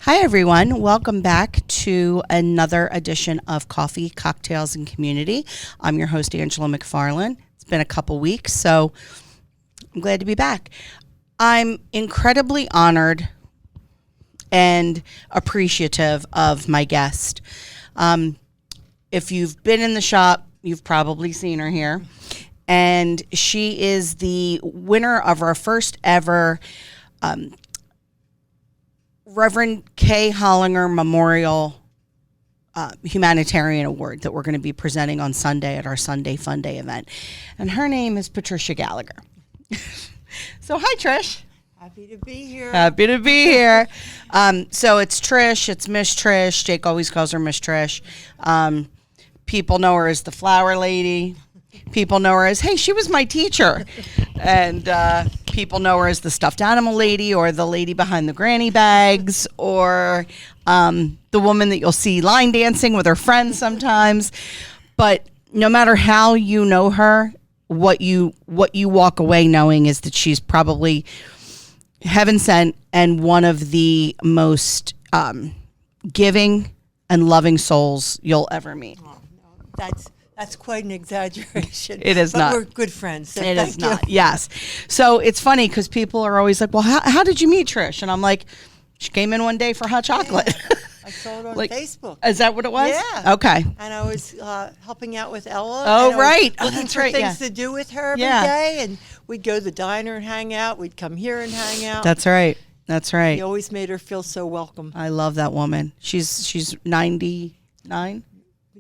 Hi, everyone. Welcome back to another edition of Coffee, Cocktails, and Community. I'm your host, Angela McFarland. It's been a couple weeks, so I'm glad to be back. I'm incredibly honored and appreciative of my guest. If you've been in the shop, you've probably seen her here. And she is the winner of our first ever Reverend K. Hollinger Memorial Humanitarian Award that we're going to be presenting on Sunday at our Sunday Fun Day event. And her name is Patricia Gallagher. So hi, Trish. Happy to be here. Happy to be here. So it's Trish. It's Miss Trish. Jake always calls her Miss Trish. People know her as the flower lady. People know her as, hey, she was my teacher. And people know her as the stuffed animal lady or the lady behind the granny bags or the woman that you'll see line dancing with her friends sometimes. But no matter how you know her, what you walk away knowing is that she's probably heaven sent and one of the most giving and loving souls you'll ever meet. Oh, no, that's quite an exaggeration. It is but not. We're good friends. So it is thank not. you. Yes. So it's funny because people are always like, well, how did you meet Trish? And I'm like, she came in one day for hot chocolate. Yeah. I saw it on Facebook. Is that what it was? Yeah. Okay. And I was helping out with Ella. Oh, and right. I was looking for things to do with her every day. And we'd go to the diner and hang out. We'd come here and hang out. That's right. That's right. He always made her feel so welcome. I love that woman. She's 99?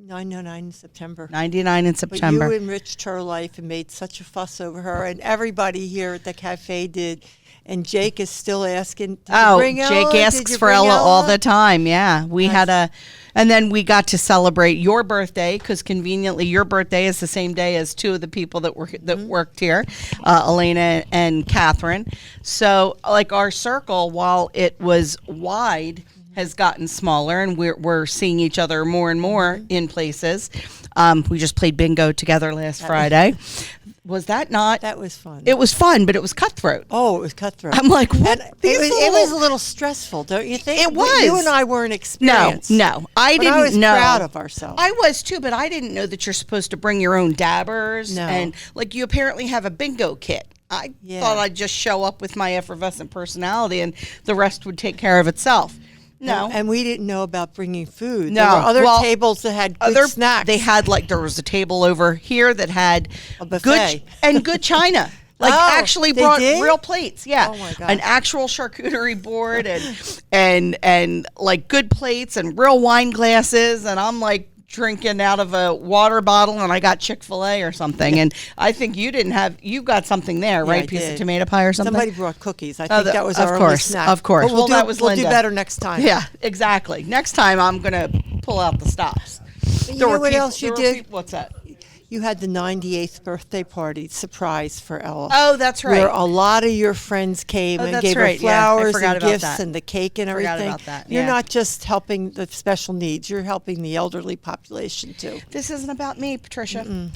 99 in September. 99 in September. But you enriched her life and made such a fuss over her, and everybody here at the cafe did. And Jake is still asking, did you bring Ella? Jake asks for Ella all the time. Yeah, we had and then we got to celebrate your birthday because conveniently your birthday is the same day as two of the people that worked here, Elena and Catherine. So like our circle, while it was wide, has gotten smaller, and we're seeing each other more and more in places. We just played bingo together last Friday. Was that not? That was fun. It was fun, but it was cutthroat. Oh, it was cutthroat. I'm like, what? It was a little stressful, don't you think? It was. You and I weren't experienced. No, I didn't know. I was proud of ourselves. I was too, but I didn't know that you're supposed to bring your own dabbers. No. And like you apparently have a bingo kit. I thought I'd just show up with my effervescent personality and the rest would take care of itself. No. And we didn't know about bringing food. No. There were other tables that had good snacks. They had there was a table over here that had a buffet. good china. Actually brought real plates. Yeah. Oh my God. An actual charcuterie board and like good plates and real wine glasses. And I'm like drinking out of a water bottle and I got Chick-fil-A or something. And I think you got something there, right? Piece of tomato pie or something? Somebody brought cookies. I think that was our only snack. Of course. But that was we'll Linda. do better next time. Yeah, exactly. Next time I'm going to pull out the stops. You know what else you did? What's that? You had the 98th birthday party surprise for Ella. Oh, that's right. Where a lot of your friends came and gave her flowers and gifts and the cake and everything. Forgot about that. You're not just helping the special needs, you're helping the elderly population too. This isn't about me, Patricia. I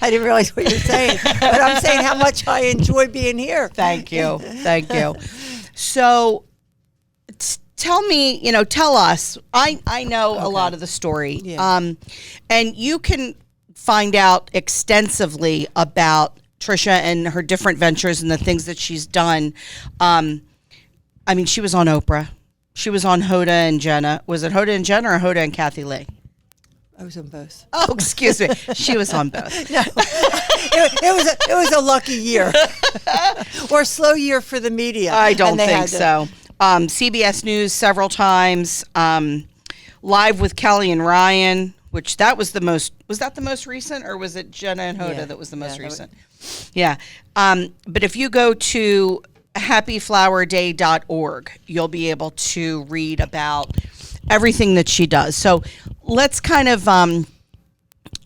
didn't realize what you were saying, but I'm saying how much I enjoy being here. Thank you. Thank you. So tell me, tell us. I know a lot of the story. Yeah. And you can find out extensively about Trisha and her different ventures and the things that she's done. She was on Oprah. She was on Hoda and Jenna. Was it Hoda and Jenna or Hoda and Kathy Lee? I was on both. Oh, excuse me. She was on both. No, it was a lucky year, or a slow year for the media. I don't think so. CBS News several times. Live with Kelly and Ryan, which that was the most. Was that the most recent, or was it Jenna and Hoda that was the most recent? Yeah. But if you go to happyflowerday.org, you'll be able to read about everything that she does. So let's kind of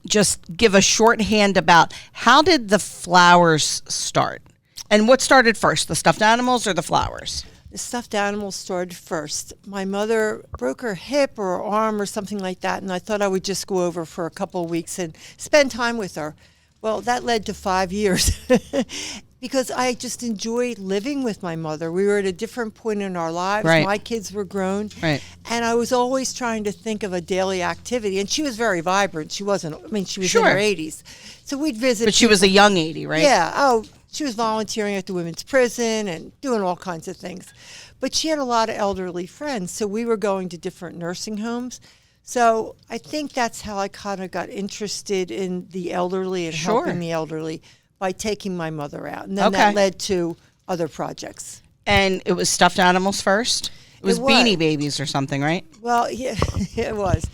just give a shorthand about how did the flowers start? And what started first, the stuffed animals or the flowers? The stuffed animals started first. My mother broke her hip or her arm or something like that, and I thought I would just go over for a couple of weeks and spend time with her. Well, that led to 5 years Because I just enjoyed living with my mother. We were at a different point in our lives. Right. My kids were grown. Right. And I was always trying to think of a daily activity. And she was very vibrant. She wasn't, I mean, she was in Sure. her 80s. So we'd visit. But she was a young 80, right? Yeah. Oh, she was volunteering at the women's prison and doing all kinds of things. But she had a lot of elderly friends. So we were going to different nursing homes. So I think that's how I kind of got interested in the elderly and Sure. helping the elderly, by taking my mother out. And then Okay. that led to other projects. And it was stuffed animals first? It was It was. Beanie Babies or something, right? Well, yeah, it was.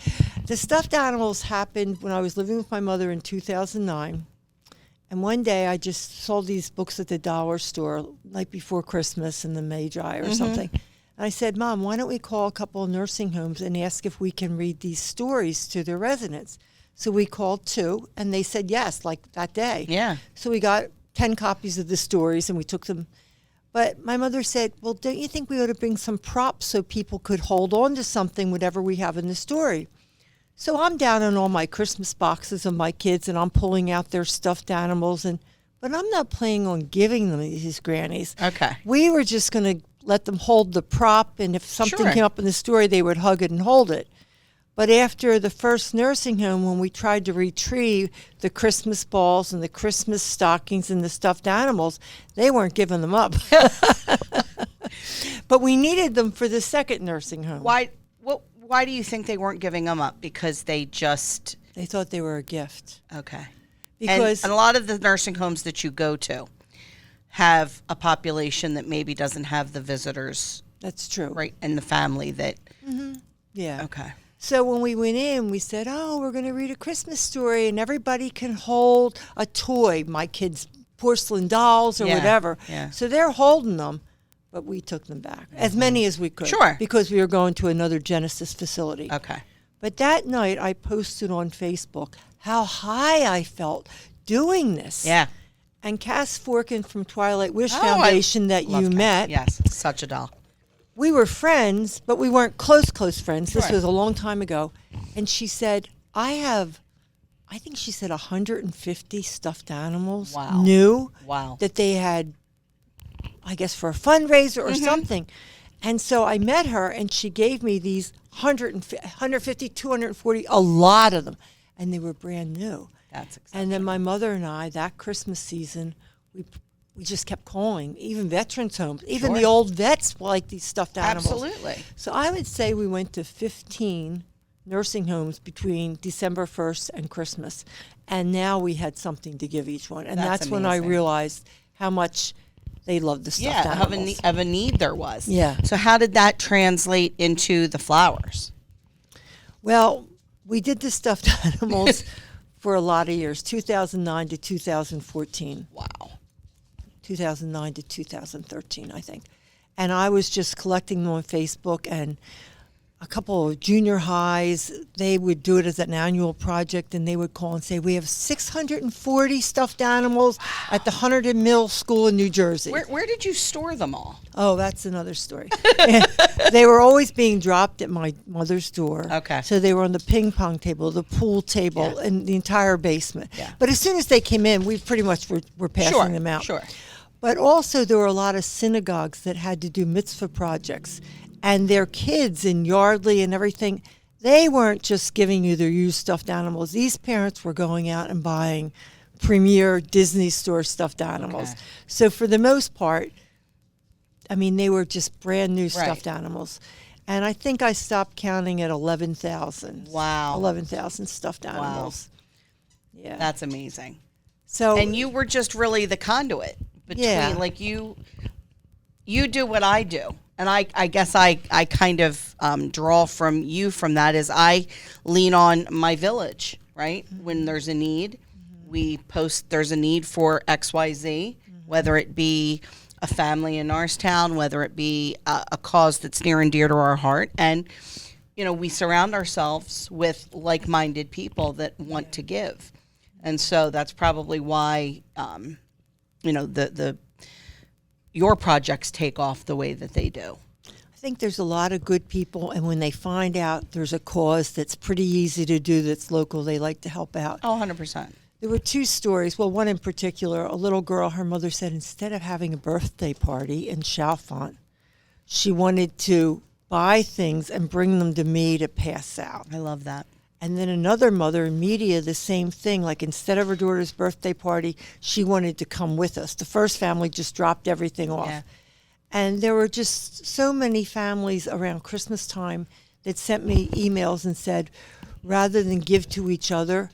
The stuffed animals happened when I was living with my mother in 2009. And one day I just saw these books at the dollar store, like before Christmas in the Magi or something. And I said, Mom, why don't we call a couple of nursing homes and ask if we can read these stories to their residents? So we called 2, and they said yes, like that day. Yeah. So we got 10 copies of the stories, and we took them. But my mother said, well, don't you think we ought to bring some props so people could hold on to something, whatever we have in the story? So I'm down on all my Christmas boxes of my kids, and I'm pulling out their stuffed animals, but I'm not planning on giving them these grannies. Okay. We were just going to let them hold the prop, and if something Sure. came up in the story, they would hug it and hold it. But after the first nursing home, when we tried to retrieve the Christmas balls and the Christmas stockings and the stuffed animals, they weren't giving them up. But we needed them for the second nursing home. Why do you think they weren't giving them up? Because they just... They thought they were a gift. Okay. Because and a lot of the nursing homes that you go to have a population that maybe doesn't have the visitors, that's true. right, and the family that... Yeah. Okay. So when we went in, we said, oh, we're going to read a Christmas story, and everybody can hold a toy, my kids' porcelain dolls or Yeah, whatever. yeah. So they're holding them, but we took them back, as many as we could. Sure. Because we were going to another Genesis facility. Okay. But that night, I posted on Facebook how high I felt doing this. Yeah. And Cass Forkin from Twilight Wish Oh, Foundation that Love you Kat. met, Yes, such a doll. we were friends, but we weren't close friends. This Sure. was a long time ago. And she said, I think she said 150 stuffed animals Wow. new Wow. that they had, I guess, for a fundraiser or something. And so I met her, and she gave me these 150, 240, a lot of them. And they were brand new. That's exciting. And then my mother and I, that Christmas season, we just kept calling, even veterans homes. Even Sure. the old vets like these stuffed animals. Absolutely. So I would say we went to 15 nursing homes between December 1st and Christmas. And now we had something to give each one. And That's that's when I amazing. realized how much they loved the stuffed Yeah, animals. of a need there was. Yeah. So how did that translate into the flowers? Well, we did the stuffed animals for a lot of years, 2009 to 2014. Wow. 2009 to 2013, I think. And I was just collecting them on Facebook, and a couple of junior highs, they would do it as an annual project, and they would call and say, we have 640 stuffed animals at the Hunterdon Middle School in New Jersey. Where did you store them all? Oh, that's another story. They were always being dropped at my mother's door. Okay. So they were on the ping pong table, the pool table, Yeah. and the entire basement. Yeah. But as soon as they came in, we pretty much were passing them out. Sure. But also there were a lot of synagogues that had to do mitzvah projects. And their kids in Yardley and everything, they weren't just giving you their used stuffed animals. These parents were going out and buying premier Disney store stuffed animals. Okay. So for the most part, I mean, they were just brand new stuffed animals. And I think I stopped counting at 11,000. Wow. 11,000 stuffed animals. Yeah. That's amazing. So And you were just really the conduit between, Yeah. like you do what I do. And I guess I kind of draw from you from that is I lean on my village, right? When there's a need, we post there's a need for XYZ, whether it be a family in Norristown, whether it be a cause that's near and dear to our heart. And, you know, we surround ourselves with like-minded people that want to give. And so that's probably why, you know, your projects take off the way that they do. I think there's a lot of good people, and when they find out there's a cause that's pretty easy to do that's local, they like to help out. Oh, 100%. There were two stories. Well, one in particular, a little girl, her mother said instead of having a birthday party in Chalfont, she wanted to buy things and bring them to me to pass out. I love that. And then another mother in media, the same thing. Like instead of her daughter's birthday party, she wanted to come with us. The first family just dropped everything off. Yeah. And there were just so many families around Christmas time that sent me emails and said, rather than give to each other,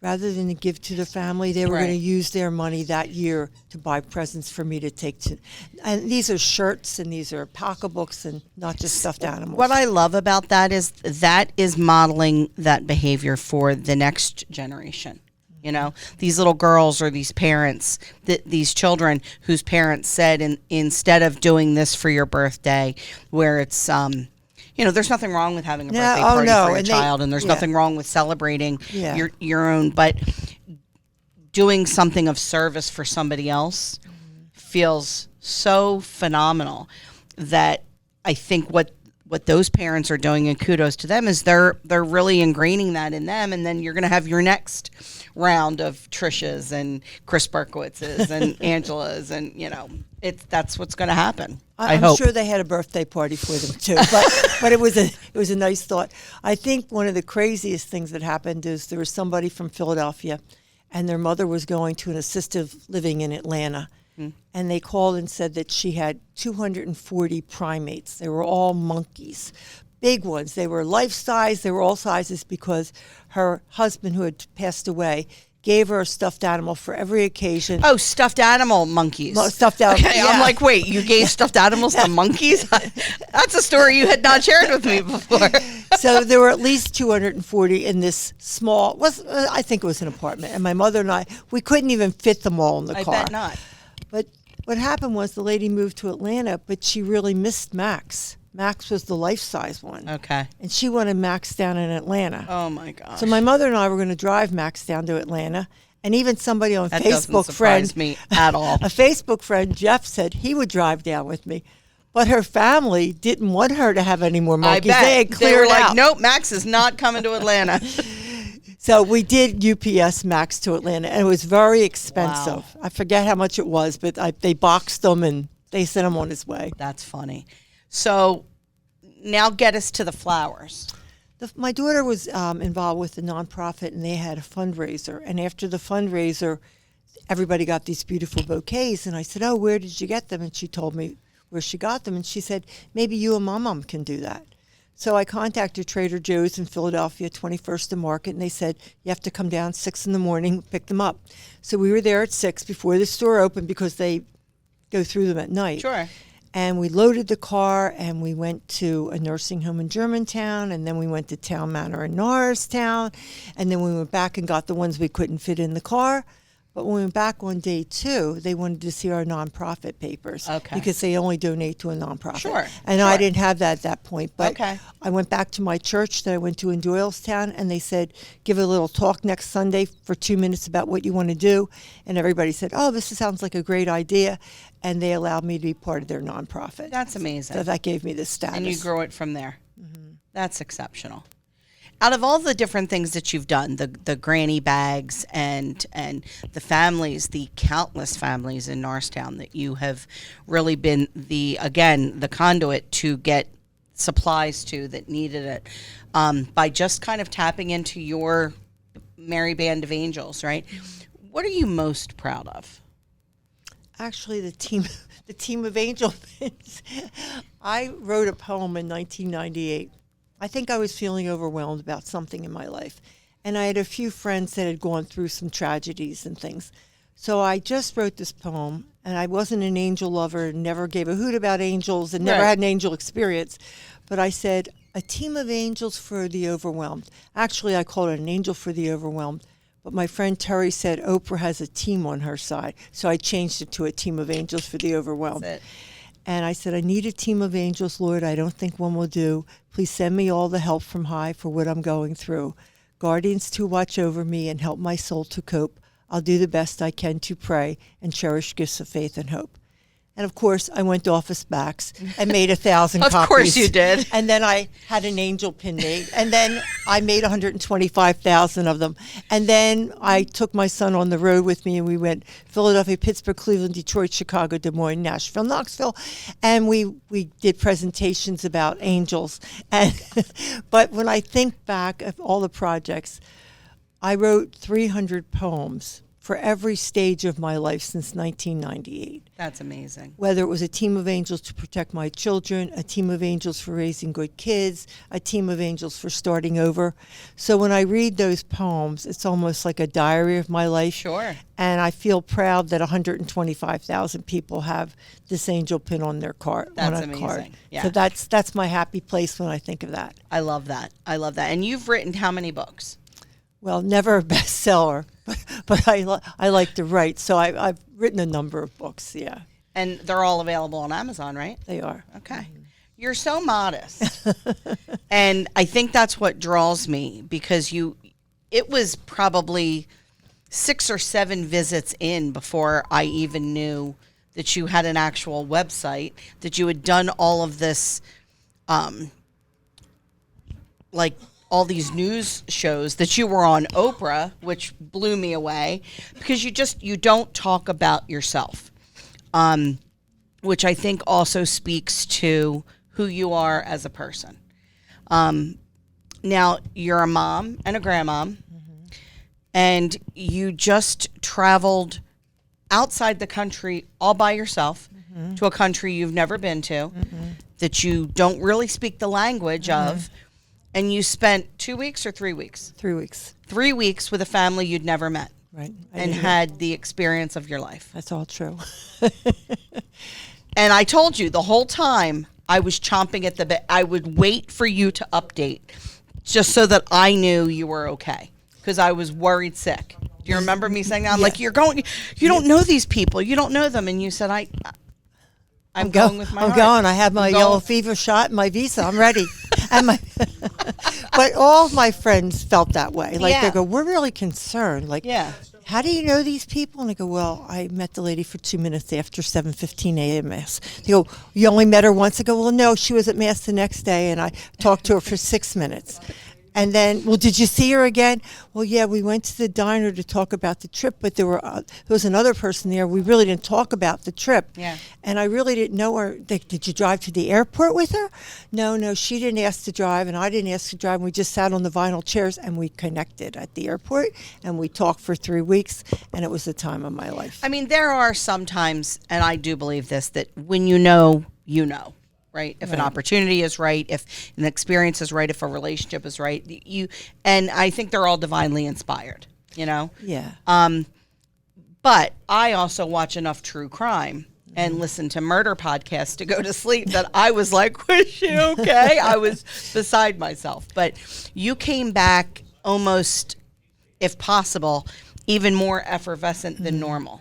rather than give to the family, they were Right. going to use their money that year to buy presents for me to take to. And these are shirts and these are pocketbooks and not just stuffed animals. What I love about that is modeling that behavior for the next generation. You know, these little girls or these parents, these children whose parents said, instead of doing this for your birthday, where it's, you know, there's nothing wrong with having a birthday party for your child, and there's nothing wrong with celebrating your own, but doing something of service for somebody else feels so phenomenal that I think what those parents are doing, and kudos to them, is they're really ingraining that in them, and then you're going to have your next round of Trishas and Chris Berkowitz's and Angela's, and you know, that's what's going to happen. I'm hope. sure they had a birthday party for them too, but it was a nice thought. I think one of the craziest things that happened is there was somebody from Philadelphia, and their mother was going to an assisted living in Atlanta. And they called and said that she had 240 primates. They were all monkeys, big ones. They were life size. They were all sizes because her husband, who had passed away, gave her a stuffed animal for every occasion. Oh, stuffed animal monkeys. Stuffed animal. Okay, yeah. I'm like, wait, you gave stuffed animals to monkeys? That's a story you had not shared with me before. So there were at least 240 in this small, I think it was an apartment. And my mother and I, we couldn't even fit them all in the car. I bet not. But what happened was the lady moved to Atlanta, but she really missed Max. Max was the life-size one. Okay. And she wanted Max down in Atlanta. Oh, my gosh. So my mother and I were going to drive Max down to Atlanta. And even somebody on that Facebook doesn't surprise me at all. A Facebook friend, Jeff, said he would drive down with me. But her family didn't want her to have any more monkeys. I bet. They had cleared were like, out. nope, Max is not coming to Atlanta. So we did UPS Max to Atlanta, and it was very expensive. Wow. I forget how much it was, but they boxed them and they sent him on his way. That's funny. So now get us to the flowers. My daughter was involved with the nonprofit, and they had a fundraiser. And after the fundraiser, everybody got these beautiful bouquets. And I said, oh, where did you get them? And she told me where she got them. And she said, maybe you and Mom can do that. So I contacted Trader Joe's in Philadelphia, 21st and Market, and they said, you have to come down 6 in the morning, pick them up. So we were there at 6 before the store opened because they go through them at night. Sure. And we loaded the car, and we went to a nursing home in Germantown, and then we went to Town Manor in Norristown, and then we went back and got the ones we couldn't fit in the car. But when we went back on day 2, they wanted to see our nonprofit papers. Okay. Because they only donate to a nonprofit. Sure. And I didn't have that at that point. But Okay. I went back to my church that I went to in Doylestown, and they said, give a little talk next Sunday for 2 minutes about what you want to do. And everybody said, oh, this sounds like a great idea. And they allowed me to be part of their nonprofit. That's amazing. So that gave me the status. And you grow it from there. Mm-hmm. That's exceptional. Out of all the different things that you've done, the granny bags and the families, the countless families in Norristown that you have really been the conduit to get supplies to that needed it, by just kind of tapping into your merry band of angels, right? What are you most proud of? Actually, the team of angels. I wrote a poem in 1998. I think I was feeling overwhelmed about something in my life. And I had a few friends that had gone through some tragedies and things. So I just wrote this poem, and I wasn't an angel lover, never gave a hoot about angels, and never had an angel experience. But I said, a team of angels for the overwhelmed. Actually, I called it an angel for the overwhelmed. But my friend Terry said Oprah has a team on her side. So I changed it to a team of angels for the overwhelmed. That's it. And I said, I need a team of angels, Lord. I don't think one will do. Please send me all the help from high for what I'm going through. Guardians to watch over me and help my soul to cope. I'll do the best I can to pray and cherish gifts of faith and hope. And of course, I went to Office Max and made 1,000 copies. Of course you did. And then I had an angel pin made. And then I made 125,000 of them. And then I took my son on the road with me, and we went Philadelphia, Pittsburgh, Cleveland, Detroit, Chicago, Des Moines, Nashville, Knoxville. And we did presentations about angels. And but when I think back of all the projects, I wrote 300 poems for every stage of my life since 1998. That's amazing. Whether it was a team of angels to protect my children, a team of angels for raising good kids, a team of angels for starting over. So when I read those poems, it's almost like a diary of my life. Sure. And I feel proud that 125,000 people have this angel pin on their card. That's on a amazing. card. Yeah. So that's my happy place when I think of that. I love that. I love that. And you've written how many books? Well, never a bestseller, but I like to write. So I've written a number of books, yeah. And they're all available on Amazon, right? They are. Okay. Mm-hmm. You're so modest. And I think that's what draws me, because it was probably 6 or 7 visits in before I even knew that you had an actual website, that you had done all of this, like all these news shows, that you were on Oprah, which blew me away, because you don't talk about yourself, which I think also speaks to who you are as a person. Now, you're a mom and a grandmom, and you just traveled outside the country all by yourself to a country you've never been to, that you don't really speak the language of, and you spent 2 weeks or 3 weeks? 3 weeks. 3 weeks with a family you'd never met. Right. And had the experience of your life. That's all true. And I told you the whole time I was chomping at the bit. I would wait for you to update just so that I knew you were okay, because I was worried sick. Do you remember me saying that? I'm like, you don't know these people. You don't know them. And you said, I'm going with my heart. I'm going. I have my yellow fever shot and my visa. I'm ready. But all my friends felt that way. Like, they go, we're really concerned. Like, how do you know these people? And I go, well, I met the lady for 2 minutes after 7:15 a.m. Mass. They go, you only met her once? I go, well, no, she was at Mass the next day, and I talked to her for 6 minutes. And then, well, did you see her again? Well, yeah, we went to the diner to talk about the trip, but there was another person there. We really didn't talk about the trip. Yeah. And I really didn't know her. Did you drive to the airport with her? No, she didn't ask to drive, and I didn't ask to drive. And we just sat on the vinyl chairs, and we connected at the airport, and we talked for 3 weeks, and it was the time of my life. I mean, there are some times, and I do believe this, that when you know, you know. Right. If an opportunity is right, if an experience is right, if a relationship is right, and I think they're all divinely inspired, you know? Yeah. But I also watch enough true crime and listen to murder podcasts to go to sleep that I was like, was she okay? I was beside myself. But you came back almost, if possible, even more effervescent than normal.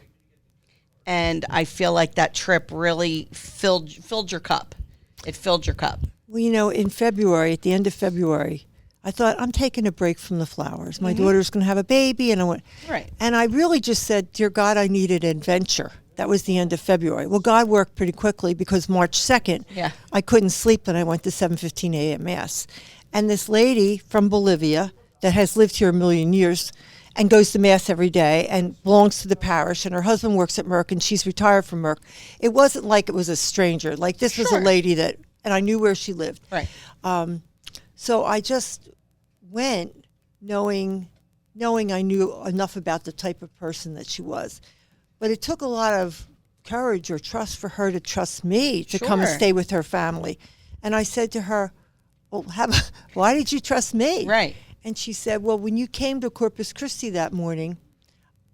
And I feel like that trip really filled your cup. It filled your cup. Well, you know, in February, at the end of February, I thought, I'm taking a break from the flowers. My daughter's going to have a baby. And I went, and I really just said, dear God, I needed adventure. That was the end of February. Well, God worked pretty quickly, because March 2nd, I couldn't sleep, and I went to 7:15 a.m. Mass. And this lady from Bolivia that has lived here a million years and goes to Mass every day and belongs to the parish, and her husband works at Merck, and she's retired from Merck. It wasn't like it was a stranger. Like, this was a lady that, and I knew where she lived. Right. So I just went knowing I knew enough about the type of person that she was. But it took a lot of courage or trust for her to trust me to come and stay with her family. And I said to her, well, why did you trust me? Right. And she said, well, when you came to Corpus Christi that morning,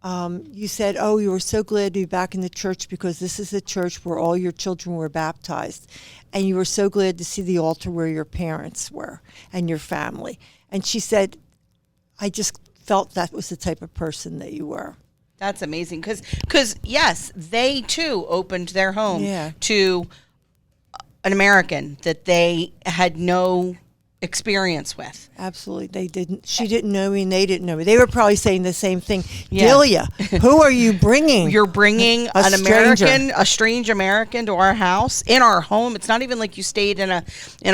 you said, oh, you were so glad to be back in the church, because this is a church where all your children were baptized. And you were so glad to see the altar where your parents were and your family. And she said, I just felt that was the type of person that you were. That's amazing. Because yes, they too opened their home to an American that they had no experience with. Absolutely. They didn't. She didn't know me, and they didn't know me. They were probably saying the same thing. Yeah. Delia, who are you bringing? You're bringing a stranger. a strange American to our house, in our home. It's not even like you stayed in a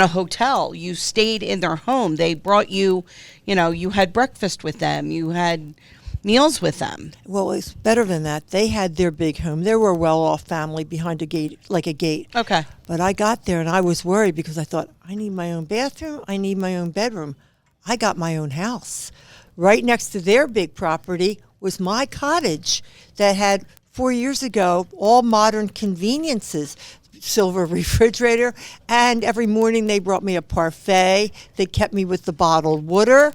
hotel. You stayed in their home. They brought you, you had breakfast with them. You had meals with them. Well, it's better than that. They had their big home. They were a well-off family behind a gate, like a gate. Okay. But I got there and I was worried because I thought, I need my own bathroom. I need my own bedroom. I got my own house. Right next to their big property was my cottage that had 4 years ago all modern conveniences, silver refrigerator, and every morning they brought me a parfait. They kept me with the bottled water.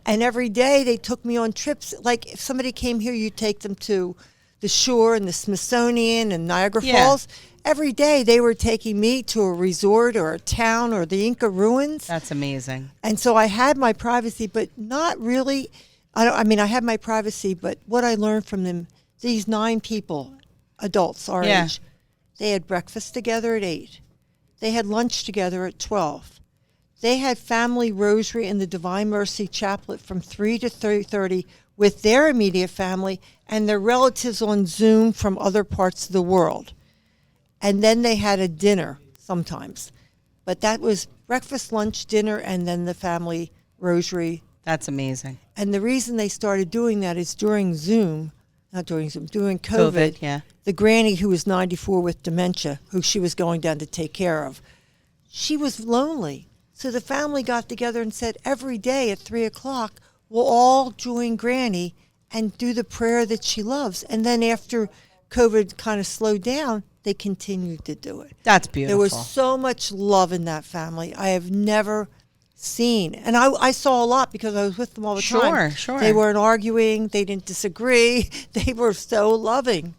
And every day they took me on trips. Like if somebody came here, you take them to the shore and the Smithsonian and Niagara Falls. Every day they were taking me to a resort or a town or the Inca ruins. That's amazing. And so I had my privacy, but not really. I had my privacy, but what I learned from them, these 9 people, adults our age, they had breakfast together at 8. They had lunch together at 12. They had family rosary in the Divine Mercy Chaplet from 3 to 3:30 with their immediate family and their relatives on Zoom from other parts of the world. And then they had a dinner sometimes. But that was breakfast, lunch, dinner, and then the family rosary. That's amazing. And the reason they started doing that is during COVID, the granny who was 94 with dementia, who she was going down to take care of, she was lonely. So the family got together and said, every day at 3 o'clock, we'll all join Granny and do the prayer that she loves. And then after COVID kind of slowed down, they continued to do it. That's beautiful. There was so much love in that family I have never seen. And I saw a lot because I was with them all the time. Sure. They weren't arguing. They didn't disagree. They were so loving.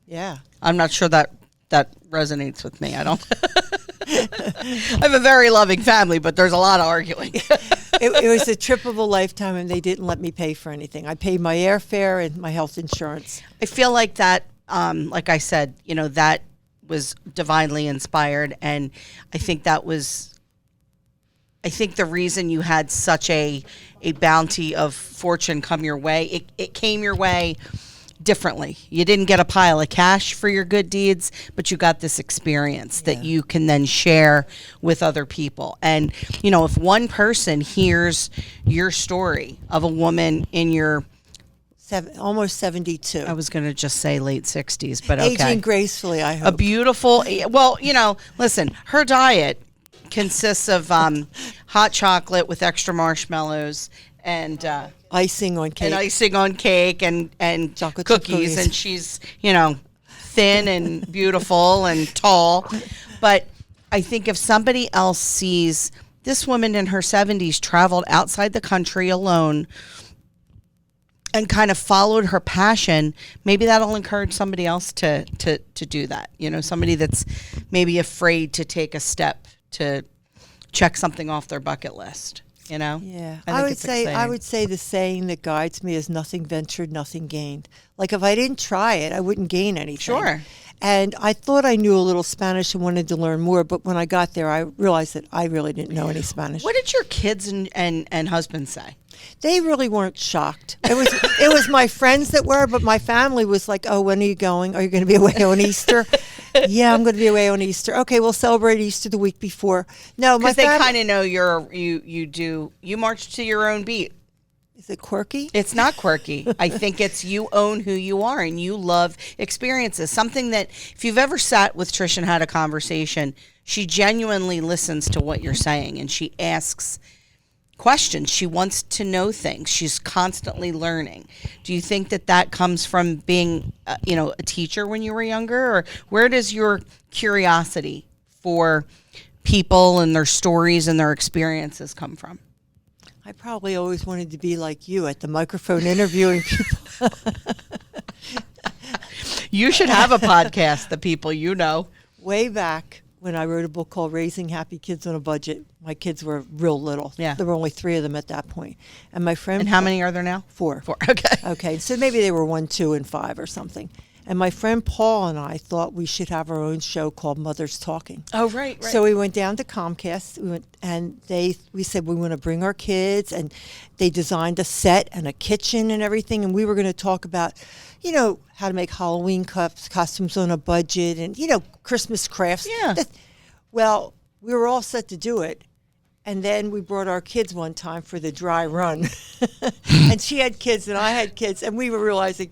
Yeah. I'm not sure that resonates with me. I don't. I have a very loving family, but there's a lot of arguing. It was a trip of a lifetime, and they didn't let me pay for anything. I paid my airfare and my health insurance. I feel like that, like I said, that was divinely inspired, and I think the reason you had such a bounty of fortune come your way, it came your way differently. You didn't get a pile of cash for your good deeds, but you got this experience that you can then share with other people. And, if one person hears your story of a woman in your almost 72. I was going to just say late 60s, but okay. Aging gracefully, I hope. A beautiful, listen, her diet consists of hot chocolate with extra marshmallows and icing on cake and chocolate cookies, and she's thin and beautiful and tall. But I think if somebody else sees this woman in her 70s traveled outside the country alone and kind of followed her passion, maybe that'll encourage somebody else to do that. Somebody that's maybe afraid to take a step to check something off their bucket list. Yeah, I would say the saying that guides me is nothing ventured, nothing gained. Like if I didn't try it, I wouldn't gain anything. Sure. And I thought I knew a little Spanish and wanted to learn more, but when I got there, I realized that I really didn't know any Spanish. What did your kids and husband say? They really weren't shocked. It was my friends that were, but my family was like, "Oh, when are you going? Are you going to be away on Easter?" Yeah, I'm going to be away on Easter. Okay, we'll celebrate Easter the week before. No, because they kind of know you march to your own beat. Is it quirky? It's not quirky. I think it's you own who you are and you love experiences. Something that if you've ever sat with Trish and had a conversation, she genuinely listens to what you're saying and she asks questions. She wants to know things. She's constantly learning. Do you think that comes from being, a teacher when you were younger, or where does your curiosity for people and their stories and their experiences come from? I probably always wanted to be like you at the microphone interviewing people. You should have a podcast, the people you know. Way back when I wrote a book called Raising Happy Kids on a Budget, my kids were real little. Yeah. There were only 3 of them at that point. And my friend... And how many are there now? 4. 4, okay. Okay, so maybe they were 1, 2, and 5 or something. And my friend Paul and I thought we should have our own show called Mothers Talking. Oh, right. So we went down to Comcast. We said we want to bring our kids, and they designed a set and a kitchen and everything. And we were going to talk about, how to make Halloween costumes on a budget, and Christmas crafts. Yeah. Well, we were all set to do it. And then we brought our kids one time for the dry run. And she had kids and I had kids. And we were realizing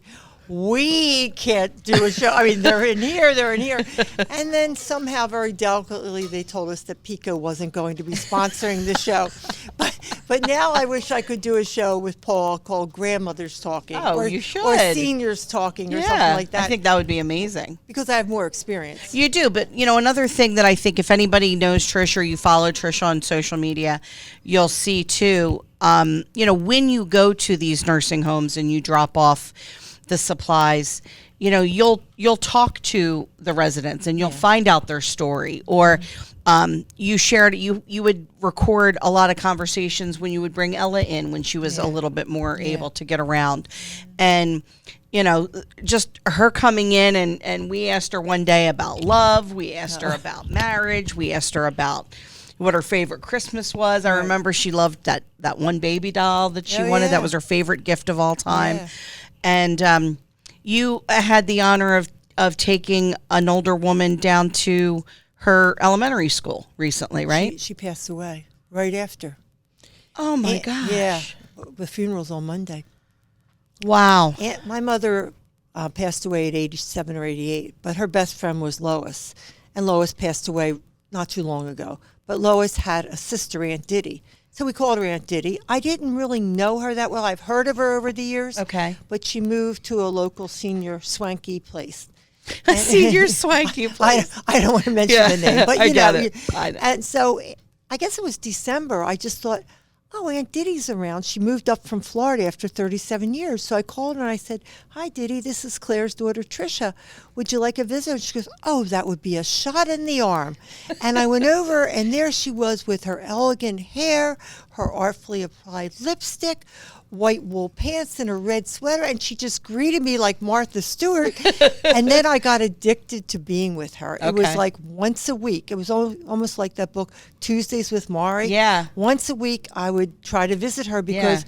we can't do a show. I mean, they're in here. And then somehow, very delicately, they told us that Pico wasn't going to be sponsoring the show. But now I wish I could do a show with Paul called Grandmothers Talking. Oh, you should. Or Seniors Talking or something like that. I think that would be amazing. Because I have more experience. You do, but another thing that I think, if anybody knows Trish or you follow Trish on social media, you'll see too, when you go to these nursing homes and you drop off the supplies, you'll talk to the residents and you'll find out their story, or you would record a lot of conversations when you would bring Ella in when she was a little bit more able to get around. And just her coming in, and we asked her one day about love, we asked her about marriage, we asked her about what her favorite Christmas was. I remember she loved that one baby doll that she wanted. That was her favorite gift of all time. And you had the honor of taking an older woman down to her elementary school recently, right? She passed away right after. Oh, my gosh. Yeah. The funeral's on Monday. Wow. My mother passed away at 87 or 88, but her best friend was Lois. And Lois passed away not too long ago. But Lois had a sister, Aunt Diddy. So we called her Aunt Diddy. I didn't really know her that well. I've heard of her over the years. Okay. But she moved to a local senior swanky place. A senior swanky place. I don't want to mention the name. But I get it. I know. And so I guess it was December. I just thought, oh, Aunt Diddy's around. She moved up from Florida after 37 years. So I called her and I said, hi, Diddy, this is Claire's daughter, Trisha. Would you like a visit? And she goes, oh, that would be a shot in the arm. And I went over, and there she was with her elegant hair, her artfully applied lipstick, white wool pants, and a red sweater, and she just greeted me like Martha Stewart. And then I got addicted to being with her. It was like once a week. It was almost like that book, Tuesdays with Mari. Yeah. Once a week, I would try to visit her because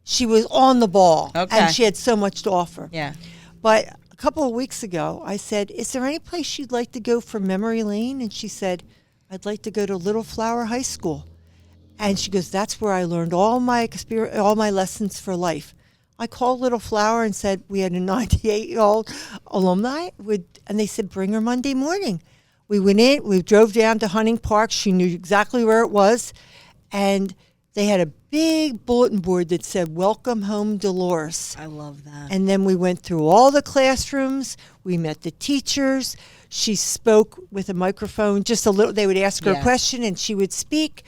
she was on the ball, and she had so much to offer. Yeah. But a couple of weeks ago, I said, is there any place you'd like to go for memory lane? And she said, I'd like to go to Little Flower High School. And she goes, that's where I learned all my experience, all my lessons for life. I called Little Flower and said, we had a 98-year-old alumni, and they said, bring her Monday morning. We went in, we drove down to Hunting Park. She knew exactly where it was. And they had a big bulletin board that said, welcome home, Dolores. I love that. And then we went through all the classrooms. We met the teachers. She spoke with a microphone, just a little. They would ask her a question, and she would speak.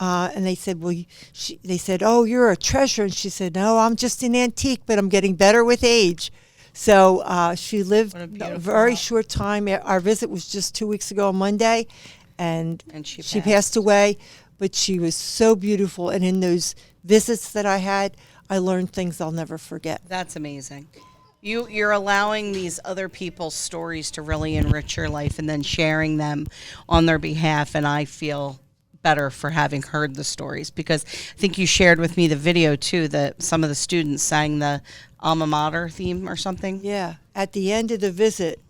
And they said, they said, oh, you're a treasure. And she said, no, I'm just an antique, but I'm getting better with age. So she lived a very short time. Our visit was just 2 weeks ago on Monday, and she passed away. But she was so beautiful. And in those visits that I had, I learned things I'll never forget. That's amazing. You're allowing these other people's stories to really enrich your life and then sharing them on their behalf. And I feel better for having heard the stories, because I think you shared with me the video too that some of the students sang the alma mater theme or something. Yeah. At the end of the visit,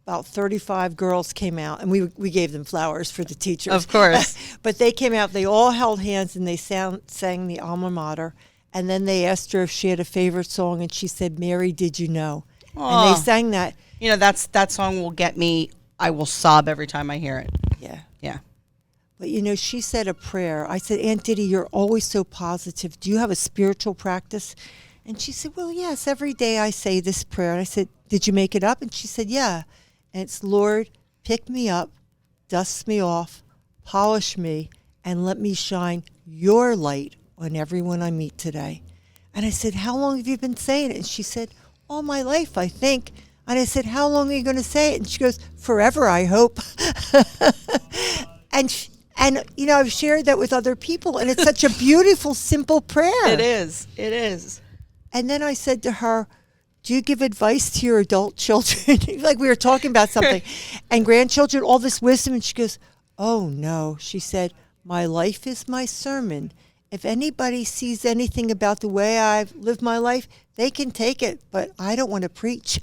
about 35 girls came out, and we gave them flowers for the teachers. Of course. But they came out, they all held hands, and they sang the alma mater. And then they asked her if she had a favorite song, and she said, Mary, Did You Know? Aww. And they sang that. That song will get me, I will sob every time I hear it. Yeah. Yeah. But, she said a prayer. I said, Aunt Diddy, you're always so positive. Do you have a spiritual practice? And she said, well, yes, every day I say this prayer. And I said, did you make it up? And she said, yeah. And it's, Lord, pick me up, dust me off, polish me, and let me shine your light on everyone I meet today. And I said, how long have you been saying it? And she said, all my life, I think. And I said, how long are you going to say it? And she goes, forever, I hope. And I've shared that with other people, and it's such a beautiful, simple prayer. It is. It is. And then I said to her, do you give advice to your adult children? Like we were talking about something. And grandchildren, all this wisdom. And she goes, oh, no. She said, my life is my sermon. If anybody sees anything about the way I've lived my life, they can take it. But I don't want to preach.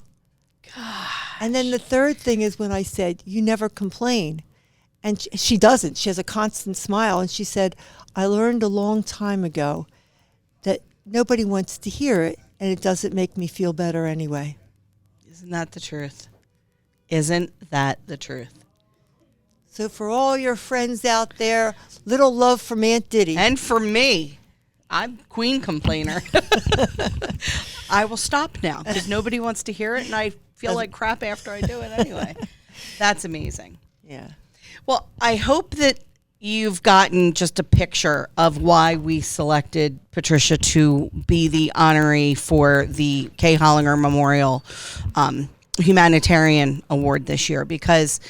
Gosh. And then the third thing is when I said, you never complain. And she doesn't. She has a constant smile. And she said, I learned a long time ago that nobody wants to hear it. And it doesn't make me feel better anyway. Isn't that the truth? Isn't that the truth? So for all your friends out there, little love from Aunt Diddy. And for me, I'm queen complainer. I will stop now because nobody wants to hear it, and I feel like crap after I do it anyway. That's amazing. Yeah. Well, I hope that you've gotten just a picture of why we selected Patricia to be the honoree for the Kay Hollinger Memorial Humanitarian Award this year, because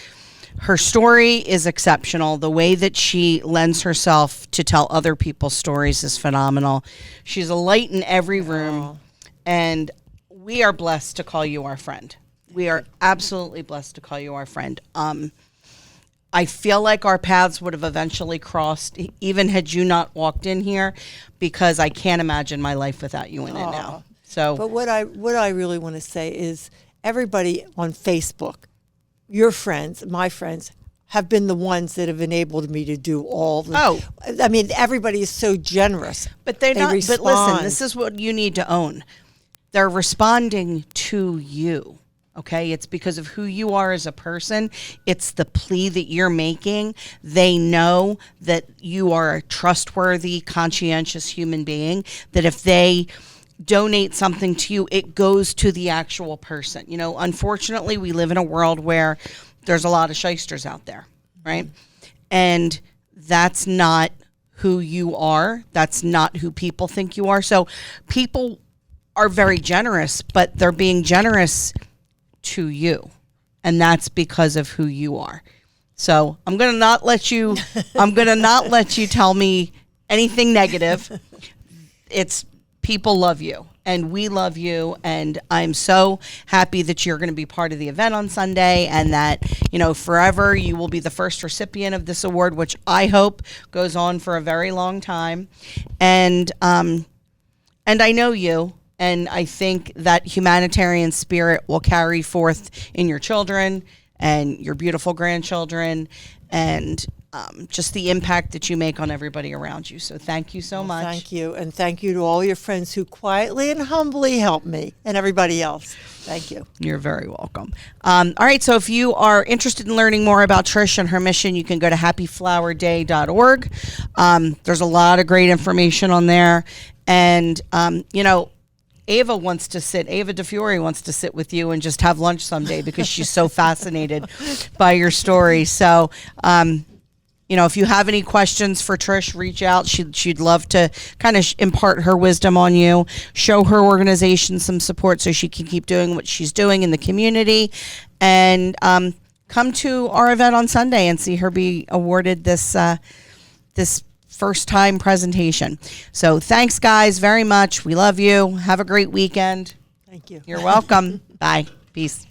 her story is exceptional. The way that she lends herself to tell other people's stories is phenomenal. She's a light in every room, and we are blessed to call you our friend. We are absolutely blessed to call you our friend. I feel like our paths would have eventually crossed, even had you not walked in here, because I can't imagine my life without you in it now. So, but what I really want to say is everybody on Facebook, your friends, my friends, have been the ones that have enabled me to do all the. Oh, I mean, everybody is so generous. But they're not. Respond. But listen, this is what you need to own. They're responding to you. Okay, it's because of who you are as a person. It's the plea that you're making. They know that you are a trustworthy, conscientious human being, that if they donate something to you, it goes to the actual person. You know, unfortunately, we live in a world where there's a lot of shysters out there, right? And that's not who you are. That's not who people think you are. So people are very generous, but they're being generous to you, and that's because of who you are. So I'm going to not let you tell me anything negative. It's people love you and we love you, and I'm so happy that you're going to be part of the event on Sunday, and that, you know, forever you will be the first recipient of this award, which I hope goes on for a very long time. And I know you. And I think that humanitarian spirit will carry forth in your children and your beautiful grandchildren, and just the impact that you make on everybody around you. So thank you so much. Thank you. And thank you to all your friends who quietly and humbly helped me, and everybody else. Thank you. You're very welcome. All right. So if you are interested in learning more about Trish and her mission, you can go to happyflowerday.org. There's a lot of great information on there. And, you know, Ava DeFiore wants to sit with you and just have lunch someday because she's so fascinated by your story. So, you know, if you have any questions for Trish, reach out. She'd love to kind of impart her wisdom on you, show her organization some support so she can keep doing what she's doing in the community, and come to our event on Sunday and see her be awarded this first time presentation. So thanks, guys, very much. We love you. Have a great weekend. Thank you. You're welcome. Bye. Peace.